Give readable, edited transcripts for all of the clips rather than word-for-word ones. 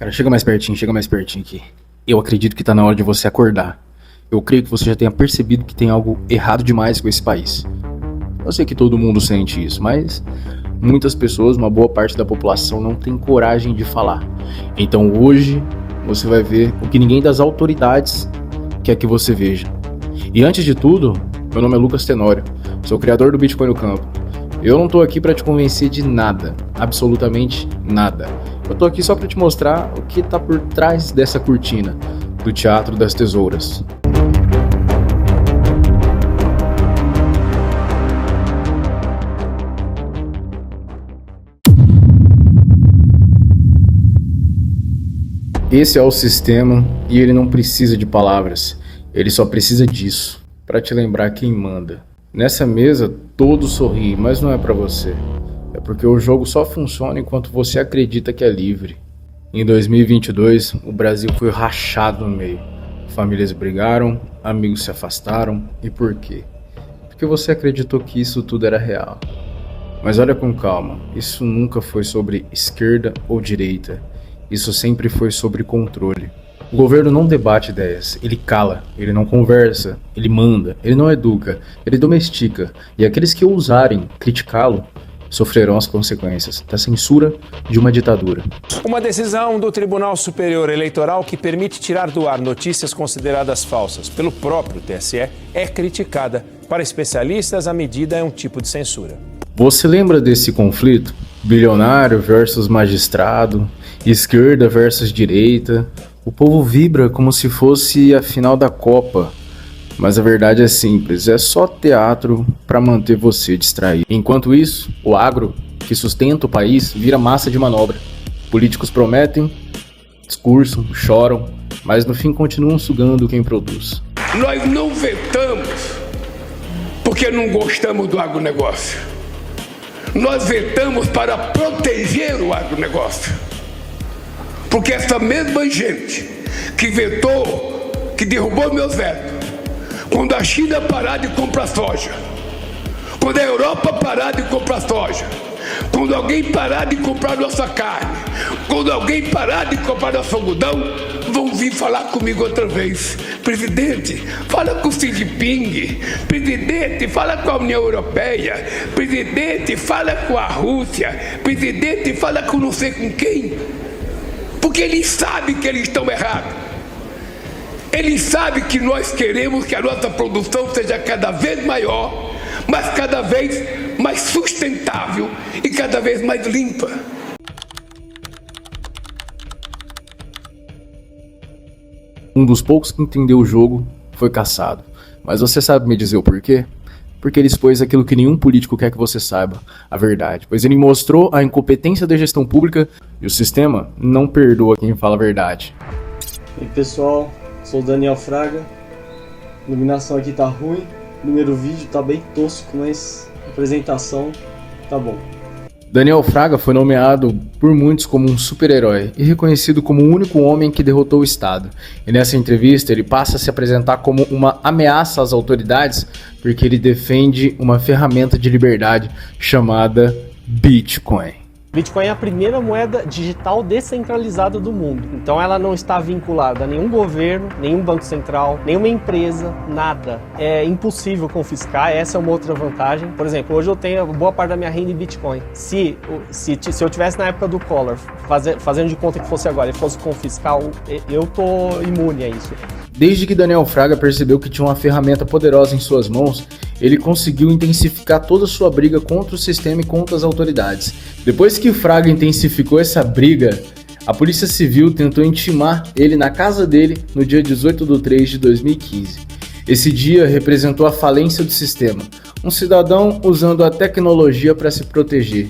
Cara, chega mais pertinho aqui. Eu acredito que tá na hora de você acordar. Eu creio que você já tenha percebido que tem algo errado demais com esse país. Eu sei que todo mundo sente isso, mas muitas pessoas, uma boa parte da população, não tem coragem de falar. Então hoje você vai ver o que ninguém das autoridades quer que você veja. E antes de tudo, meu nome é Lucas Tenório, sou o criador do Bitcoin no Campo. Eu não tô aqui para te convencer de nada, absolutamente nada. Eu tô aqui só para te mostrar o que tá por trás dessa cortina do Teatro das Tesouras. Esse é o sistema e ele não precisa de palavras, ele só precisa disso, para te lembrar quem manda. Nessa mesa todos sorriem, mas não é para você. É porque o jogo só funciona enquanto você acredita que é livre. Em 2022, o Brasil foi rachado no meio. Famílias brigaram, amigos se afastaram. E por quê? Porque você acreditou que isso tudo era real. Mas olha com calma, isso nunca foi sobre esquerda ou direita. Isso sempre foi sobre controle. O governo não debate ideias, ele cala, ele não conversa, ele manda, ele não educa, ele domestica. E aqueles que ousarem criticá-lo sofrerão as consequências da censura de uma ditadura. Uma decisão do Tribunal Superior Eleitoral que permite tirar do ar notícias consideradas falsas pelo próprio TSE é criticada. Para especialistas, a medida é um tipo de censura. Você lembra desse conflito? Bilionário versus magistrado, esquerda versus direita. O povo vibra como se fosse a final da Copa. Mas a verdade é simples, é só teatro para manter você distraído. Enquanto isso, o agro, que sustenta o país, vira massa de manobra. Políticos prometem, discursam, choram, mas no fim continuam sugando quem produz. Nós não vetamos porque não gostamos do agronegócio. Nós vetamos para proteger o agronegócio. Porque essa mesma gente que vetou, que derrubou meus vetos, quando a China parar de comprar soja, quando a Europa parar de comprar soja, quando alguém parar de comprar nossa carne, quando alguém parar de comprar nosso algodão, vão vir falar comigo outra vez. Presidente, fala com o Xi Jinping. Presidente, fala com a União Europeia. Presidente, fala com a Rússia. Presidente, fala com não sei com quem. Porque eles sabem que eles estão errados. Eles sabem que nós queremos que a nossa produção seja cada vez maior, mas cada vez mais sustentável e cada vez mais limpa. Um dos poucos que entendeu o jogo foi caçado. Mas você sabe me dizer o porquê? Porque ele expôs aquilo que nenhum político quer que você saiba, a verdade. Pois ele mostrou a incompetência da gestão pública e o sistema não perdoa quem fala a verdade. E aí, pessoal, sou o Daniel Fraga. A iluminação aqui tá ruim, o primeiro vídeo tá bem tosco, mas a apresentação tá bom. Daniel Fraga foi nomeado por muitos como um super-herói e reconhecido como o único homem que derrotou o Estado. E nessa entrevista ele passa a se apresentar como uma ameaça às autoridades porque ele defende uma ferramenta de liberdade chamada Bitcoin. Bitcoin é a primeira moeda digital descentralizada do mundo. Então ela não está vinculada a nenhum governo, nenhum banco central, nenhuma empresa, nada. É impossível confiscar, essa é uma outra vantagem. Por exemplo, hoje eu tenho boa parte da minha renda em Bitcoin. Se eu tivesse na época do Collor, fazendo de conta que fosse agora, e fosse confiscar, eu tô imune a isso. Desde que Daniel Fraga percebeu que tinha uma ferramenta poderosa em suas mãos, ele conseguiu intensificar toda a sua briga contra o sistema e contra as autoridades. Depois que Fraga intensificou essa briga, a Polícia Civil tentou intimar ele na casa dele no dia 18 de 3 de 2015. Esse dia representou a falência do sistema, um cidadão usando a tecnologia para se proteger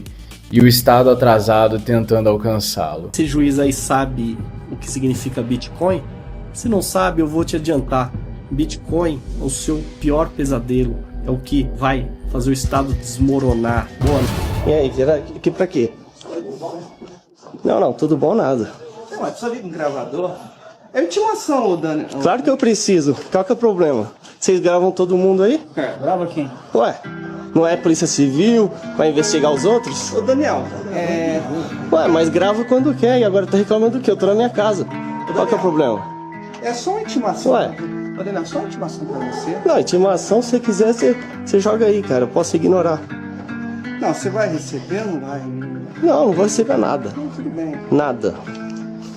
e o Estado atrasado tentando alcançá-lo. Esse juiz aí sabe o que significa Bitcoin? Se não sabe, eu vou te adiantar. Bitcoin é o seu pior pesadelo. É o que vai fazer o Estado desmoronar. Boa. E aí, aqui pra quê? Não, tudo bom nada. Mas precisa vir com gravador? É intimação, Dani. Claro que eu preciso. Qual que é o problema? Vocês gravam todo mundo aí? Grava quem? Ué, não é Polícia Civil? Vai investigar os outros? Ô Daniel, Ué, mas grava quando quer e agora tá reclamando do quê? Eu tô na minha casa. Qual que é o problema? É só uma intimação. Ué. Daniel, é só uma intimação pra você. Não, intimação, se você quiser, você joga aí, cara. Eu posso ignorar. Não, você vai receber, não vai? Não vou receber nada. Não, tudo bem. Nada.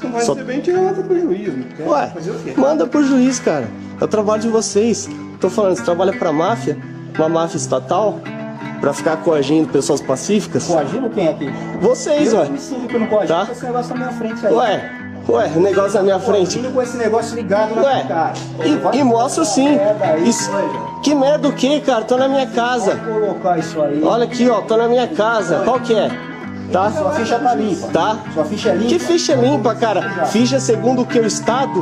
Não vai receber, a gente manda pro juiz, não quer? Ué, Fazer o quê? manda pro juiz, cara. É o trabalho de vocês. Tô falando, você trabalha pra máfia, uma máfia estatal, pra ficar coagindo pessoas pacíficas. Coagindo quem aqui? Vocês, Eu ué. me sinto que eu não coagindo Tá? com esse negócio na minha frente aí. Ué, o negócio na minha frente. Coagindo com esse negócio ligado na minha cara. E mostra sim. Isso. Que merda o quê, cara? Tô na minha casa. Vou colocar isso aí. Olha aqui, ó, tô na minha casa. Qual que é? Tá? Sua ficha tá limpa. Tá? Sua ficha é limpa. Que ficha limpa, cara? Ficha segundo o que o Estado?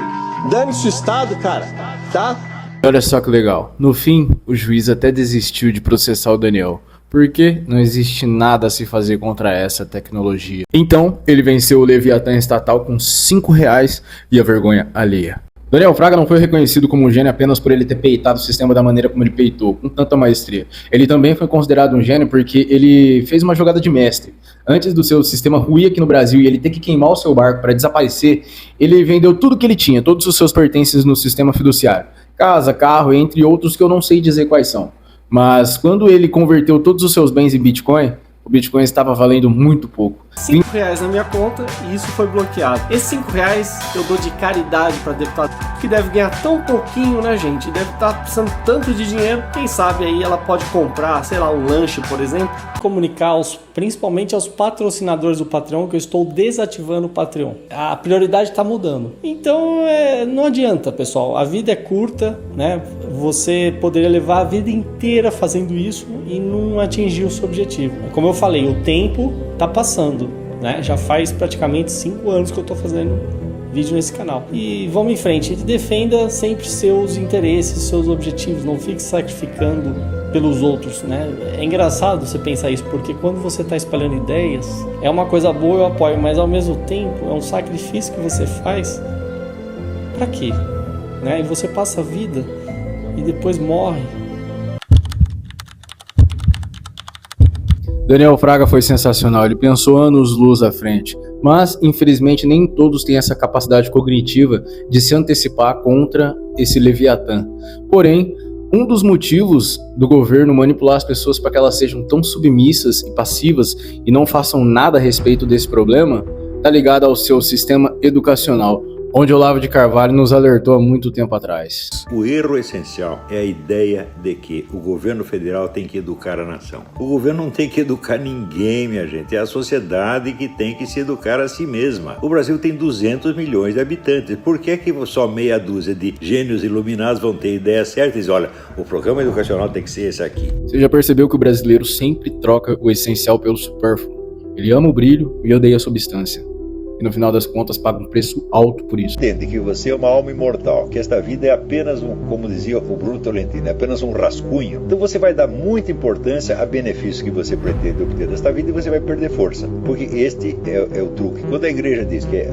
Dane-se o Estado, cara. Tá? Olha só que legal. No fim, o juiz até desistiu de processar o Daniel, porque não existe nada a se fazer contra essa tecnologia. Então, ele venceu o Leviatã estatal com R$5 e a vergonha alheia. Daniel Fraga não foi reconhecido como um gênio apenas por ele ter peitado o sistema da maneira como ele peitou, com tanta maestria. Ele também foi considerado um gênio porque ele fez uma jogada de mestre. Antes do seu sistema ruir aqui no Brasil e ele ter que queimar o seu barco para desaparecer, ele vendeu tudo que ele tinha, todos os seus pertences no sistema fiduciário. Casa, carro, entre outros que eu não sei dizer quais são. Mas quando ele converteu todos os seus bens em Bitcoin, o Bitcoin estava valendo muito pouco. R$5 na minha conta e isso foi bloqueado. Esses R$5 eu dou de caridade para deputado que deve ganhar tão pouquinho, né, gente? Deve estar precisando tanto de dinheiro. Quem sabe aí ela pode comprar, sei lá, um lanche, por exemplo. Comunicar principalmente aos patrocinadores do Patreon que eu estou desativando o Patreon. A prioridade está mudando. Então não adianta, pessoal. A vida é curta, né? Você poderia levar a vida inteira fazendo isso e não atingir o seu objetivo. Como eu falei, o tempo está passando, né? Já faz praticamente 5 anos que eu estou fazendo vídeo nesse canal. E vamos em frente, defenda sempre seus interesses, seus objetivos, não fique sacrificando pelos outros, né? É engraçado você pensar isso, porque quando você está espalhando ideias, é uma coisa boa, eu apoio, mas ao mesmo tempo é um sacrifício que você faz para quê? Né? E você passa a vida e depois morre. Daniel Fraga foi sensacional, ele pensou anos-luz à frente, mas infelizmente nem todos têm essa capacidade cognitiva de se antecipar contra esse Leviatã. Porém, um dos motivos do governo manipular as pessoas para que elas sejam tão submissas e passivas e não façam nada a respeito desse problema, está ligado ao seu sistema educacional, onde Olavo de Carvalho nos alertou há muito tempo atrás. O erro essencial é a ideia de que o governo federal tem que educar a nação. O governo não tem que educar ninguém, minha gente. É a sociedade que tem que se educar a si mesma. O Brasil tem 200 milhões de habitantes. Por que só meia dúzia de gênios iluminados vão ter ideias certas e dizem, olha, o programa educacional tem que ser esse aqui? Você já percebeu que o brasileiro sempre troca o essencial pelo supérfluo? Ele ama o brilho e odeia a substância. E no final das contas paga um preço alto por isso. Entende que você é uma alma imortal, que esta vida é apenas como dizia o Bruno Tolentino, é apenas um rascunho. Então você vai dar muita importância a benefícios que você pretende obter desta vida e você vai perder força. Porque este é o truque. Quando a igreja diz que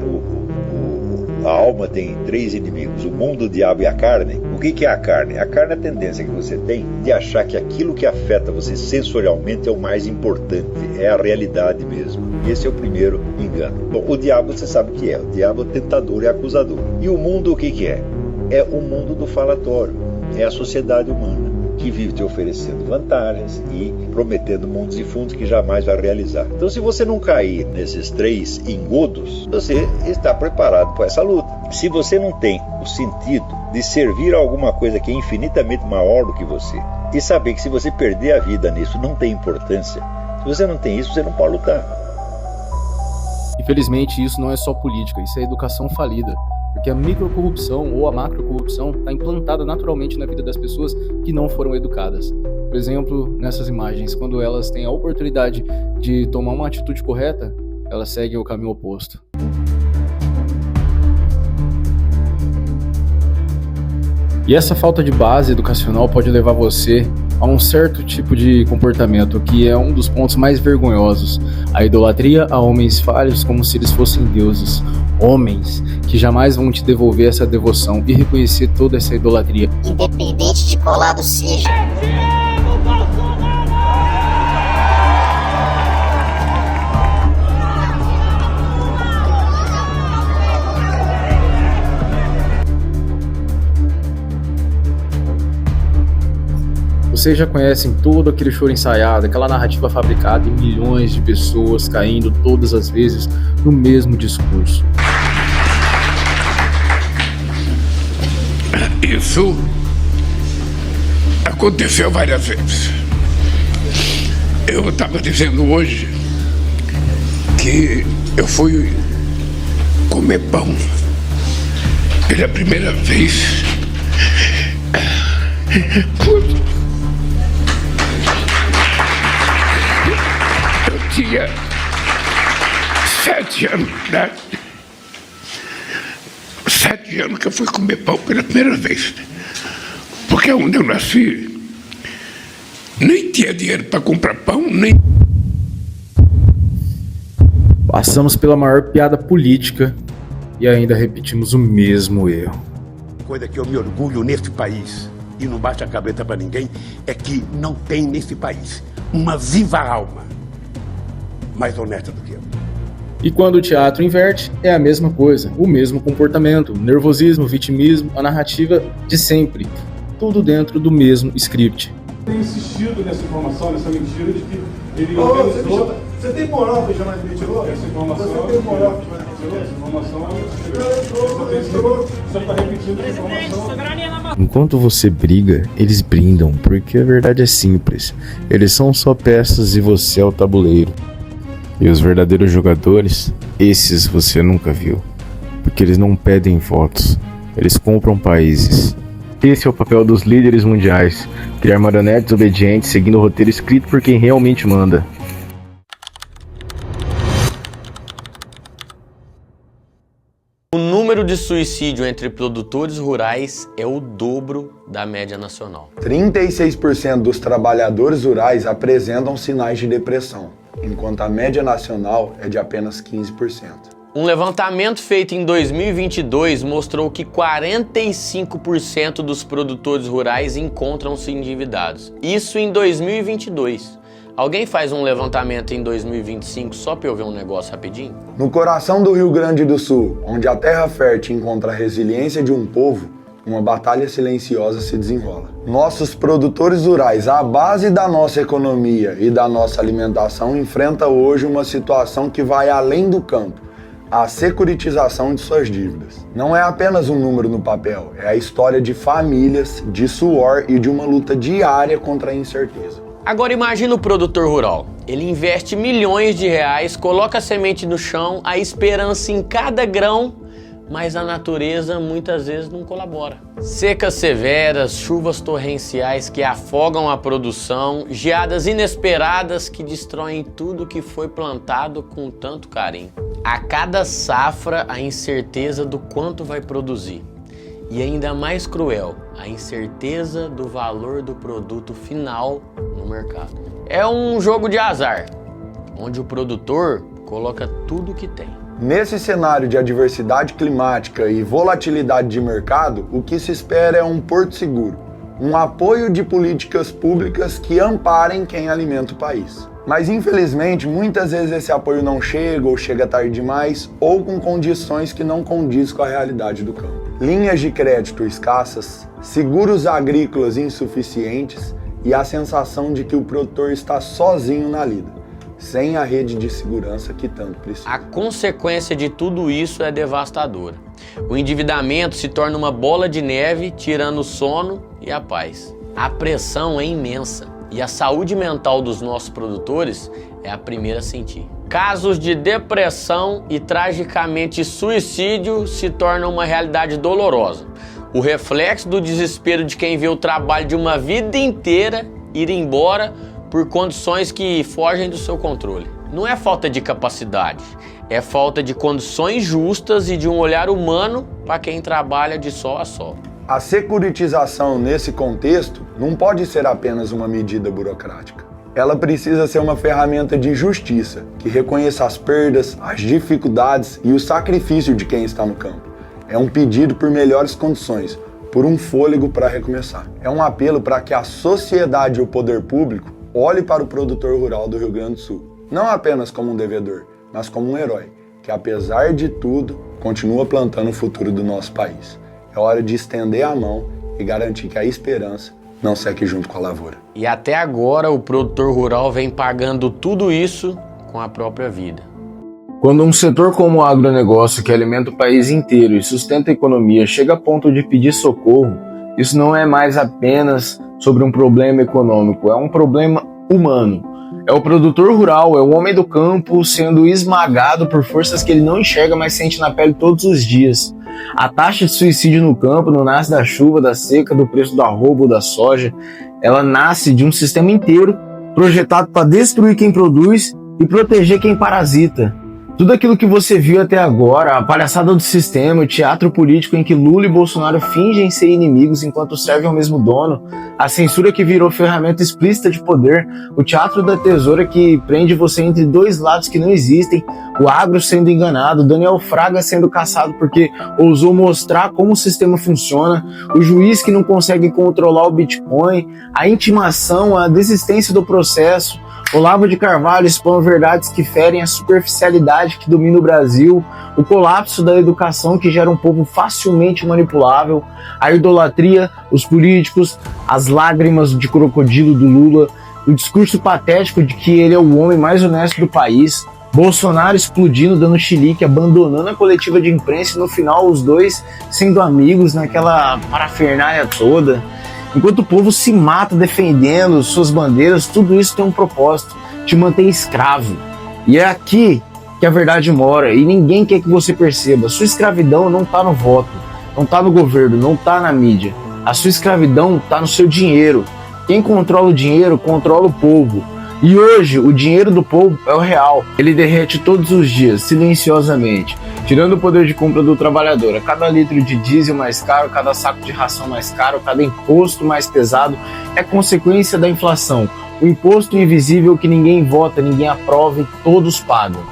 a alma tem 3 inimigos, o mundo, o diabo e a carne, o que é a carne? A carne é a tendência que você tem de achar que aquilo que afeta você sensorialmente é o mais importante, é a realidade mesmo. Esse é o primeiro engano. Bom, o diabo você sabe o que é, o diabo é o tentador e acusador. E o mundo o que é? É o mundo do falatório, é a sociedade humana, que vive te oferecendo vantagens e prometendo mundos e fundos que jamais vai realizar. Então, se você não cair nesses 3 engodos, você está preparado para essa luta. Se você não tem o sentido de servir a alguma coisa que é infinitamente maior do que você, e saber que se você perder a vida nisso não tem importância, se você não tem isso, você não pode lutar. Infelizmente, isso não é só política, isso é educação falida. Porque a microcorrupção ou a macrocorrupção está implantada naturalmente na vida das pessoas que não foram educadas. Por exemplo, nessas imagens, quando elas têm a oportunidade de tomar uma atitude correta, elas seguem o caminho oposto. E essa falta de base educacional pode levar você a um certo tipo de comportamento, que é um dos pontos mais vergonhosos: a idolatria a homens falhos como se eles fossem deuses. Homens que jamais vão te devolver essa devoção e reconhecer toda essa idolatria. Independente de qual lado seja. Vocês já conhecem todo aquele choro ensaiado, aquela narrativa fabricada em milhões de pessoas caindo todas as vezes no mesmo discurso. Isso aconteceu várias vezes. Eu estava dizendo hoje que eu fui comer pão pela primeira vez. Eu tinha 7 anos de idade. 7 anos que eu fui comer pão pela primeira vez. Porque onde eu nasci, nem tinha dinheiro para comprar pão, nem... Passamos pela maior piada política e ainda repetimos o mesmo erro. Coisa que eu me orgulho nesse país, e não bate a cabeça para ninguém, é que não tem nesse país uma viva alma mais honesta do que eu. E quando o teatro inverte, é a mesma coisa, o mesmo comportamento, nervosismo, vitimismo, a narrativa de sempre, tudo dentro do mesmo script. Tem insistido nessa informação, nessa mentira de que ele organizou... Você tem moral para chamar de mentiroso? Essa informação... Você tem moral para chamar de mentiroso? Essa informação é... Você está repetindo essa informação... Enquanto você briga, eles brindam, porque a verdade é simples. Eles são só peças e você é o tabuleiro. E os verdadeiros jogadores, esses você nunca viu. Porque eles não pedem votos, eles compram países. Esse é o papel dos líderes mundiais, criar marionetes obedientes seguindo o roteiro escrito por quem realmente manda. O número de suicídio entre produtores rurais é o dobro da média nacional. 36% dos trabalhadores rurais apresentam sinais de depressão, enquanto a média nacional é de apenas 15%. Um levantamento feito em 2022 mostrou que 45% dos produtores rurais encontram-se endividados. Isso em 2022. Alguém faz um levantamento em 2025 só para eu ver um negócio rapidinho? No coração do Rio Grande do Sul, onde a terra fértil encontra a resiliência de um povo, uma batalha silenciosa se desenrola. Nossos produtores rurais, a base da nossa economia e da nossa alimentação, enfrentam hoje uma situação que vai além do campo, a securitização de suas dívidas. Não é apenas um número no papel, é a história de famílias, de suor e de uma luta diária contra a incerteza. Agora imagina o produtor rural. Ele investe milhões de reais, coloca a semente no chão, a esperança em cada grão, mas a natureza muitas vezes não colabora. Secas severas, chuvas torrenciais que afogam a produção, geadas inesperadas que destroem tudo que foi plantado com tanto carinho. A cada safra, a incerteza do quanto vai produzir. E ainda mais cruel, a incerteza do valor do produto final no mercado. É um jogo de azar, onde o produtor coloca tudo o que tem. Nesse cenário de adversidade climática e volatilidade de mercado, o que se espera é um porto seguro, um apoio de políticas públicas que amparem quem alimenta o país. Mas infelizmente, muitas vezes esse apoio não chega ou chega tarde demais ou com condições que não condizem com a realidade do campo. Linhas de crédito escassas, seguros agrícolas insuficientes e a sensação de que o produtor está sozinho na lida, sem a rede de segurança que tanto precisa. A consequência de tudo isso é devastadora. O endividamento se torna uma bola de neve, tirando o sono e a paz. A pressão é imensa e a saúde mental dos nossos produtores é a primeira a sentir. Casos de depressão e tragicamente suicídio se tornam uma realidade dolorosa. O reflexo do desespero de quem vê o trabalho de uma vida inteira ir embora por condições que fogem do seu controle. Não é falta de capacidade, é falta de condições justas e de um olhar humano para quem trabalha de sol a sol. A securitização nesse contexto não pode ser apenas uma medida burocrática. Ela precisa ser uma ferramenta de justiça que reconheça as perdas, as dificuldades e o sacrifício de quem está no campo. É um pedido por melhores condições, por um fôlego para recomeçar. É um apelo para que a sociedade e o poder público olhe para o produtor rural do Rio Grande do Sul, não apenas como um devedor, mas como um herói, que apesar de tudo, continua plantando o futuro do nosso país. É hora de estender a mão e garantir que a esperança não seque junto com a lavoura. E até agora o produtor rural vem pagando tudo isso com a própria vida. Quando um setor como o agronegócio, que alimenta o país inteiro e sustenta a economia, chega a ponto de pedir socorro, isso não é mais apenas sobre um problema econômico, é um problema humano. É o produtor rural, é o homem do campo sendo esmagado por forças que ele não enxerga, mas sente na pele todos os dias. A taxa de suicídio no campo não nasce da chuva, da seca, do preço do arroba ou da soja. Ela nasce de um sistema inteiro projetado para destruir quem produz e proteger quem parasita. Tudo aquilo que você viu até agora, a palhaçada do sistema, o teatro político em que Lula e Bolsonaro fingem ser inimigos enquanto servem ao mesmo dono, a censura que virou ferramenta explícita de poder, o teatro da tesoura que prende você entre dois lados que não existem, o agro sendo enganado, Daniel Fraga sendo caçado porque ousou mostrar como o sistema funciona, o juiz que não consegue controlar o Bitcoin, a intimação, a desistência do processo, Olavo de Carvalho expõe verdades que ferem a superficialidade que domina o Brasil, o colapso da educação que gera um povo facilmente manipulável, a idolatria, os políticos, as lágrimas de crocodilo do Lula, o discurso patético de que ele é o homem mais honesto do país, Bolsonaro explodindo, dando chilique, abandonando a coletiva de imprensa e no final os dois sendo amigos naquela parafernália toda. Enquanto o povo se mata defendendo suas bandeiras, tudo isso tem um propósito, te manter escravo. E é aqui que a verdade mora e ninguém quer que você perceba. Sua escravidão não está no voto, não está no governo, não está na mídia. A sua escravidão está no seu dinheiro. Quem controla o dinheiro, controla o povo. E hoje, o dinheiro do povo é o real. Ele derrete todos os dias, silenciosamente, tirando o poder de compra do trabalhador. A cada litro de diesel mais caro, cada saco de ração mais caro, cada imposto mais pesado é consequência da inflação. O imposto invisível que ninguém vota, ninguém aprova e todos pagam.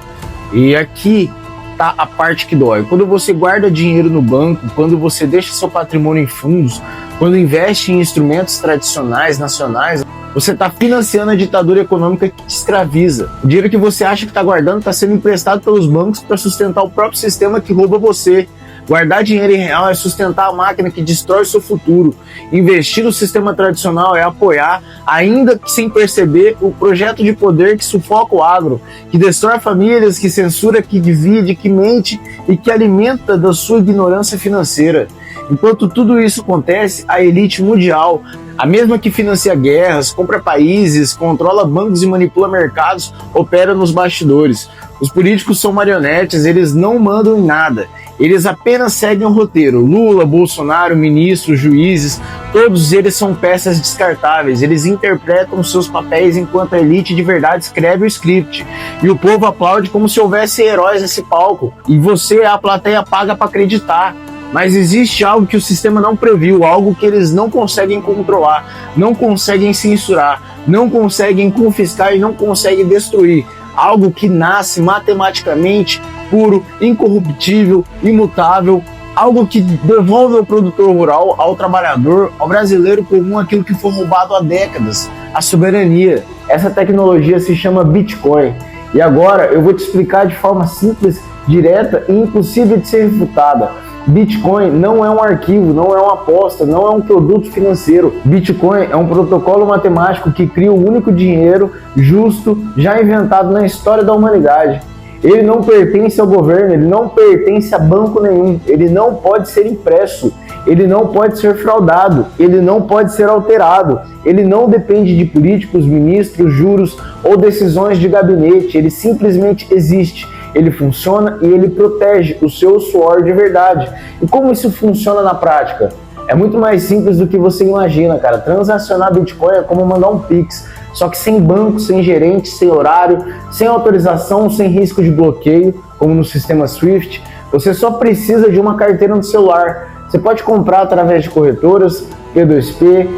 E aqui está a parte que dói. Quando você guarda dinheiro no banco, quando você deixa seu patrimônio em fundos, quando investe em instrumentos tradicionais, nacionais, você está financiando a ditadura econômica que te escraviza. O dinheiro que você acha que está guardando está sendo emprestado pelos bancos para sustentar o próprio sistema que rouba você. Guardar dinheiro em real é sustentar a máquina que destrói o seu futuro. Investir no sistema tradicional é apoiar, ainda que sem perceber, o projeto de poder que sufoca o agro, que destrói famílias, que censura, que divide, que mente e que alimenta da sua ignorância financeira. Enquanto tudo isso acontece, a elite mundial, a mesma que financia guerras, compra países, controla bancos e manipula mercados, opera nos bastidores. Os políticos são marionetes, eles não mandam em nada. Eles apenas seguem o roteiro. Lula, Bolsonaro, ministros, juízes, todos eles são peças descartáveis. Eles interpretam seus papéis enquanto a elite de verdade escreve o script. E o povo aplaude como se houvesse heróis nesse palco. E você, a plateia, paga para acreditar. Mas existe algo que o sistema não previu, algo que eles não conseguem controlar, não conseguem censurar, não conseguem confiscar e não conseguem destruir. Algo que nasce matematicamente, puro, incorruptível, imutável, algo que devolve ao produtor rural, ao trabalhador, ao brasileiro comum aquilo que foi roubado há décadas, a soberania. Essa tecnologia se chama Bitcoin. E agora eu vou te explicar de forma simples, direta e impossível de ser refutada. Bitcoin não é um arquivo, não é uma aposta, não é um produto financeiro. Bitcoin é um protocolo matemático que cria o único dinheiro justo já inventado na história da humanidade. Ele não pertence ao governo, ele não pertence a banco nenhum, ele não pode ser impresso, ele não pode ser fraudado, ele não pode ser alterado, ele não depende de políticos, ministros, juros ou decisões de gabinete, ele simplesmente existe. Ele funciona e ele protege o seu suor de verdade. E como isso funciona na prática? É muito mais simples do que você imagina, cara. Transacionar Bitcoin é como mandar um Pix, só que sem banco, sem gerente, sem horário, sem autorização, sem risco de bloqueio, como no sistema Swift. Você só precisa de uma carteira no celular. Você pode comprar através de corretoras, P2P,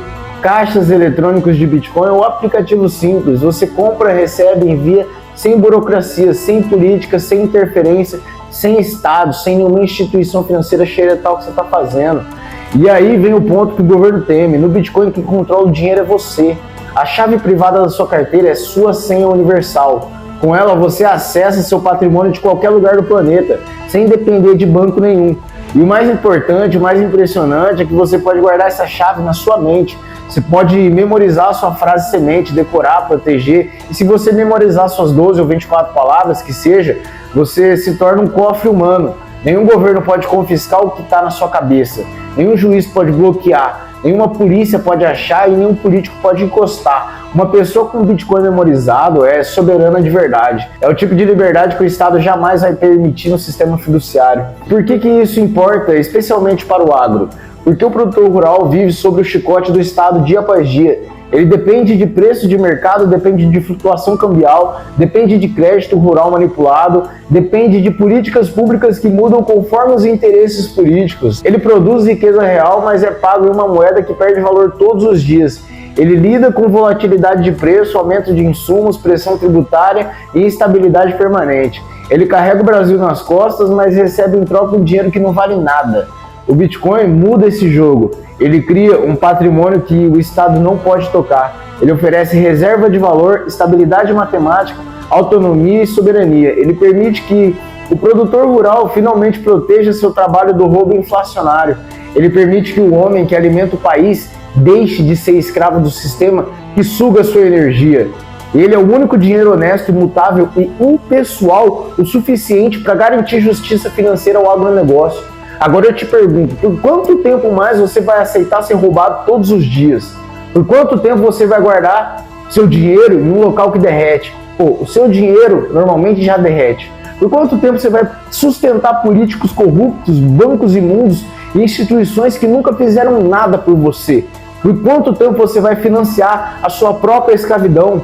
caixas eletrônicos de Bitcoin ou aplicativos simples. Você compra, recebe, envia, sem burocracia, sem política, sem interferência, sem Estado, sem nenhuma instituição financeira xeretar o que você está fazendo. E aí vem o ponto que o governo teme. No Bitcoin, quem controla o dinheiro é você. A chave privada da sua carteira é sua senha universal. Com ela, você acessa seu patrimônio de qualquer lugar do planeta, sem depender de banco nenhum. E o mais importante, o mais impressionante é que você pode guardar essa chave na sua mente. Você pode memorizar a sua frase semente, decorar, proteger, e se você memorizar suas 12 ou 24 palavras, que seja, você se torna um cofre humano. Nenhum governo pode confiscar o que está na sua cabeça, nenhum juiz pode bloquear, nenhuma polícia pode achar e nenhum político pode encostar. Uma pessoa com Bitcoin memorizado é soberana de verdade. É o tipo de liberdade que o Estado jamais vai permitir no sistema fiduciário. Por que isso importa, especialmente para o agro? Porque o produtor rural vive sob o chicote do Estado dia após dia. Ele depende de preço de mercado, depende de flutuação cambial, depende de crédito rural manipulado, depende de políticas públicas que mudam conforme os interesses políticos. Ele produz riqueza real, mas é pago em uma moeda que perde valor todos os dias. Ele lida com volatilidade de preço, aumento de insumos, pressão tributária e instabilidade permanente. Ele carrega o Brasil nas costas, mas recebe em troca um dinheiro que não vale nada. O Bitcoin muda esse jogo. Ele cria um patrimônio que o Estado não pode tocar. Ele oferece reserva de valor, estabilidade matemática, autonomia e soberania. Ele permite que o produtor rural finalmente proteja seu trabalho do roubo inflacionário. Ele permite que o homem que alimenta o país deixe de ser escravo do sistema que suga sua energia. Ele é o único dinheiro honesto, imutável e impessoal o suficiente para garantir justiça financeira ao agronegócio. Agora eu te pergunto, por quanto tempo mais você vai aceitar ser roubado todos os dias? Por quanto tempo você vai guardar seu dinheiro em um local que derrete? Pô, o seu dinheiro normalmente já derrete. Por quanto tempo você vai sustentar políticos corruptos, bancos imundos e instituições que nunca fizeram nada por você? Por quanto tempo você vai financiar a sua própria escravidão?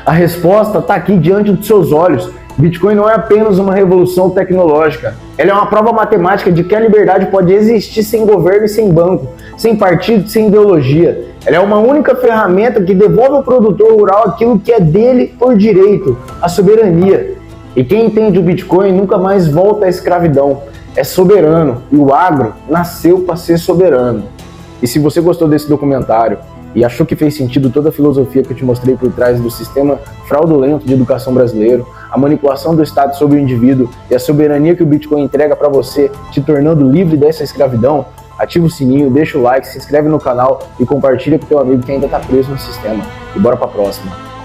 A resposta está aqui diante dos seus olhos. Bitcoin não é apenas uma revolução tecnológica. Ela é uma prova matemática de que a liberdade pode existir sem governo e sem banco, sem partido, sem ideologia. Ela é uma única ferramenta que devolve ao produtor rural aquilo que é dele por direito, a soberania. E quem entende o Bitcoin nunca mais volta à escravidão. É soberano e o agro nasceu para ser soberano. E se você gostou desse documentário e achou que fez sentido toda a filosofia que eu te mostrei por trás do sistema fraudulento de educação brasileiro, a manipulação do Estado sobre o indivíduo e a soberania que o Bitcoin entrega para você, te tornando livre dessa escravidão, ativa o sininho, deixa o like, se inscreve no canal e compartilha com teu amigo que ainda está preso no sistema. E bora para a próxima.